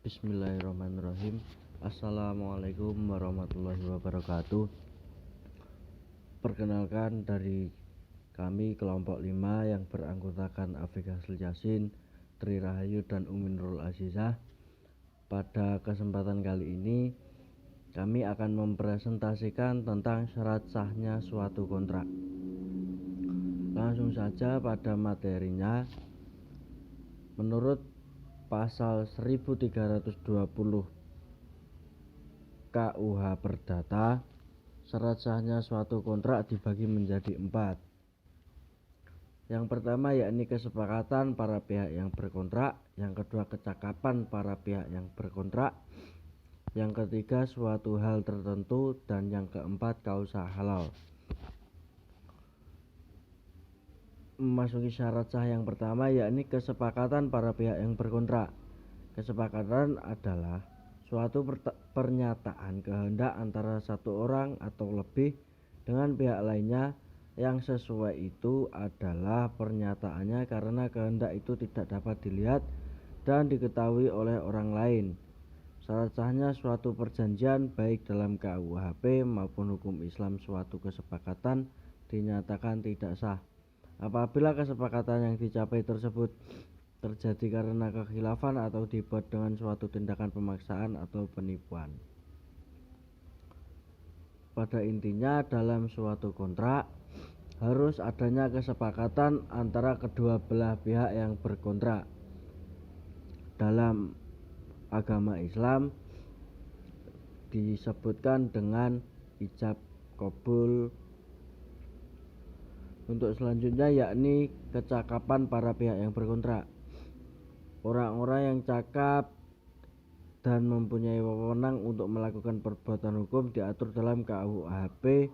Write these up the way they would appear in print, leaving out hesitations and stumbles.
Bismillahirrahmanirrahim. Assalamualaikum warahmatullahi wabarakatuh. Perkenalkan, dari kami kelompok 5 yang beranggotakan Afik Hasil Yasin, Tri Rahayu dan Umi Nurul Azizah. Pada kesempatan kali ini kami akan mempresentasikan tentang syarat sahnya suatu kontrak. Langsung saja pada materinya. Menurut pasal 1320 KUH Perdata, syarat sahnya suatu kontrak dibagi menjadi 4. Yang pertama yakni kesepakatan para pihak yang berkontrak, yang kedua kecakapan para pihak yang berkontrak, yang ketiga suatu hal tertentu, dan yang keempat kausa halal. Memasuki syarat sah yang pertama yakni kesepakatan para pihak yang berkontrak. Kesepakatan adalah suatu pernyataan kehendak antara satu orang atau lebih dengan pihak lainnya yang sesuai itu adalah pernyataannya karena kehendak itu tidak dapat dilihat dan diketahui oleh orang lain. Syarat sahnya suatu perjanjian baik dalam KUHP maupun hukum Islam, suatu kesepakatan dinyatakan tidak sah apabila kesepakatan yang dicapai tersebut terjadi karena kekhilafan atau dibuat dengan suatu tindakan pemaksaan atau penipuan. Pada intinya, dalam suatu kontrak harus adanya kesepakatan antara kedua belah pihak yang berkontrak. Dalam agama Islam disebutkan dengan ijab qabul. Untuk selanjutnya yakni kecakapan para pihak yang berkontrak. Orang-orang yang cakap dan mempunyai wewenang untuk melakukan perbuatan hukum diatur dalam KUHP.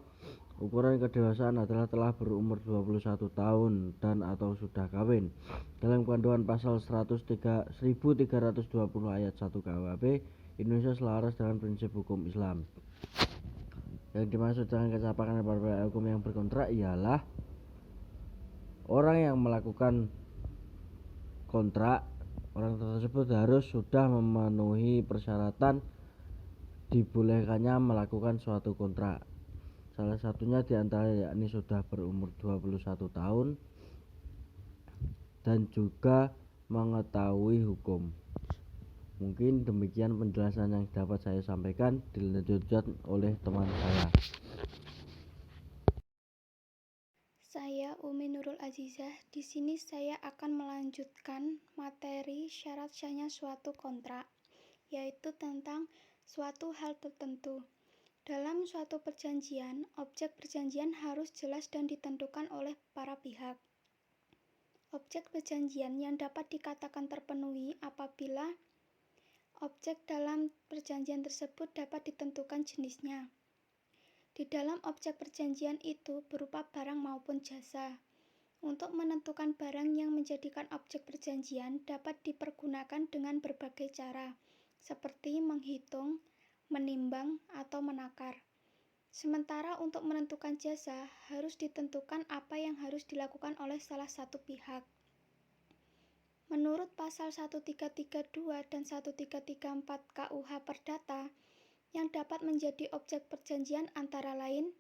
Ukuran kedewasaan adalah telah berumur 21 tahun dan atau sudah kawin. Dalam panduan pasal 1320 ayat 1 KUHP, Indonesia selaras dengan prinsip hukum Islam. Yang dimaksud dengan kecakapan para pihak hukum yang berkontrak ialah orang yang melakukan kontrak, orang tersebut harus sudah memenuhi persyaratan dibolehkannya melakukan suatu kontrak. Salah satunya diantara yakni sudah berumur 21 tahun dan juga mengetahui hukum. Mungkin demikian penjelasan yang dapat saya sampaikan, dilanjutkan oleh teman saya. Saya Umi Nurul Azizah. Di sini saya akan melanjutkan materi syarat sahnya suatu kontrak, yaitu tentang suatu hal tertentu. Dalam suatu perjanjian, objek perjanjian harus jelas dan ditentukan oleh para pihak. Objek perjanjian yang dapat dikatakan terpenuhi apabila objek dalam perjanjian tersebut dapat ditentukan jenisnya. Di dalam objek perjanjian itu berupa barang maupun jasa. Untuk menentukan barang yang menjadikan objek perjanjian dapat dipergunakan dengan berbagai cara, seperti menghitung, menimbang, atau menakar. Sementara untuk menentukan jasa, harus ditentukan apa yang harus dilakukan oleh salah satu pihak. Menurut pasal 1332 dan 1334 KUH Perdata, yang dapat menjadi objek perjanjian antara lain,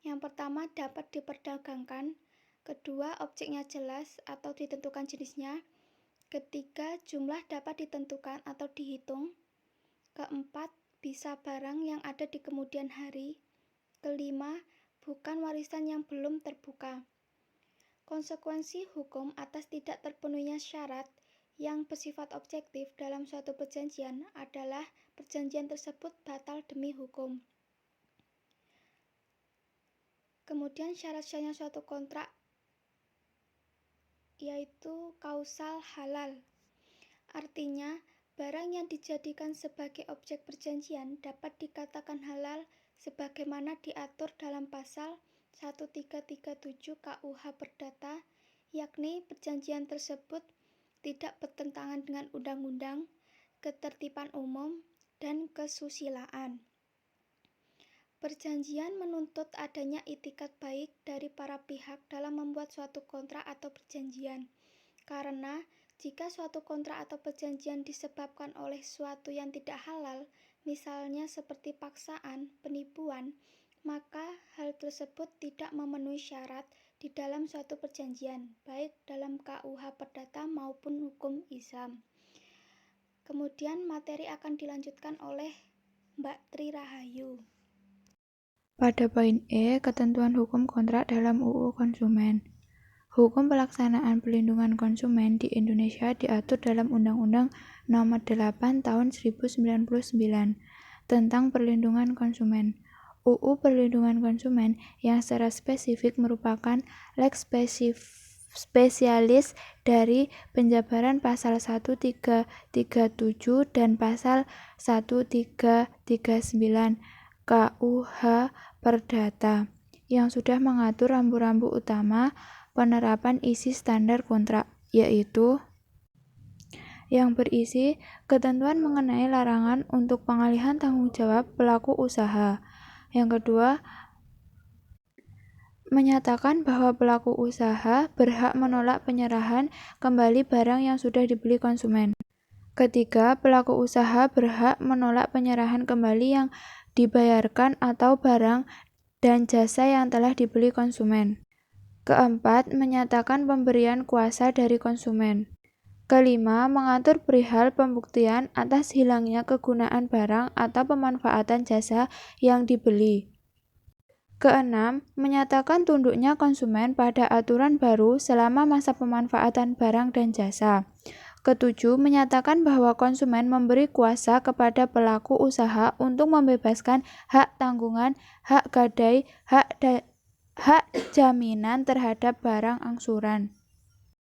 yang pertama dapat diperdagangkan, kedua objeknya jelas atau ditentukan jenisnya, ketiga jumlah dapat ditentukan atau dihitung, keempat bisa barang yang ada di kemudian hari, kelima bukan warisan yang belum terbuka. Konsekuensi hukum atas tidak terpenuhinya syarat yang bersifat objektif dalam suatu perjanjian adalah perjanjian tersebut batal demi hukum. Kemudian syarat sahnya suatu kontrak yaitu kausal halal. Artinya, barang yang dijadikan sebagai objek perjanjian dapat dikatakan halal sebagaimana diatur dalam pasal 1337 KUH Perdata, yakni perjanjian tersebut tidak bertentangan dengan undang-undang, ketertiban umum, dan kesusilaan. Perjanjian menuntut adanya itikat baik dari para pihak dalam membuat suatu kontrak atau perjanjian, karena Jika suatu kontrak atau perjanjian disebabkan oleh sesuatu yang tidak halal, misalnya seperti paksaan, penipuan, maka hal tersebut tidak memenuhi syarat di dalam suatu perjanjian, baik dalam KUH Perdata maupun hukum Islam. Kemudian materi akan dilanjutkan oleh Mbak Tri Rahayu. Pada poin E, ketentuan hukum kontrak dalam UU Konsumen. Hukum pelaksanaan pelindungan konsumen di Indonesia diatur dalam Undang-Undang Nomor 8 Tahun 1099 tentang perlindungan konsumen. UU Perlindungan Konsumen yang secara spesifik merupakan lex spesialis dari penjabaran pasal 1337 dan pasal 1339 KUH Perdata yang sudah mengatur rambu-rambu utama penerapan isi standar kontrak, yaitu yang berisi ketentuan mengenai larangan untuk pengalihan tanggung jawab pelaku usaha. Yang kedua, menyatakan bahwa pelaku usaha berhak menolak penyerahan kembali barang yang sudah dibeli konsumen. Ketiga, pelaku usaha berhak menolak penyerahan kembali yang dibayarkan atau barang dan jasa yang telah dibeli konsumen. Keempat, menyatakan pemberian kuasa dari konsumen. Kelima, mengatur perihal pembuktian atas hilangnya kegunaan barang atau pemanfaatan jasa yang dibeli. Keenam, menyatakan tunduknya konsumen pada aturan baru selama masa pemanfaatan barang dan jasa. Ketujuh, menyatakan bahwa konsumen memberi kuasa kepada pelaku usaha untuk membebaskan hak tanggungan, hak gadai, hak jaminan terhadap barang angsuran.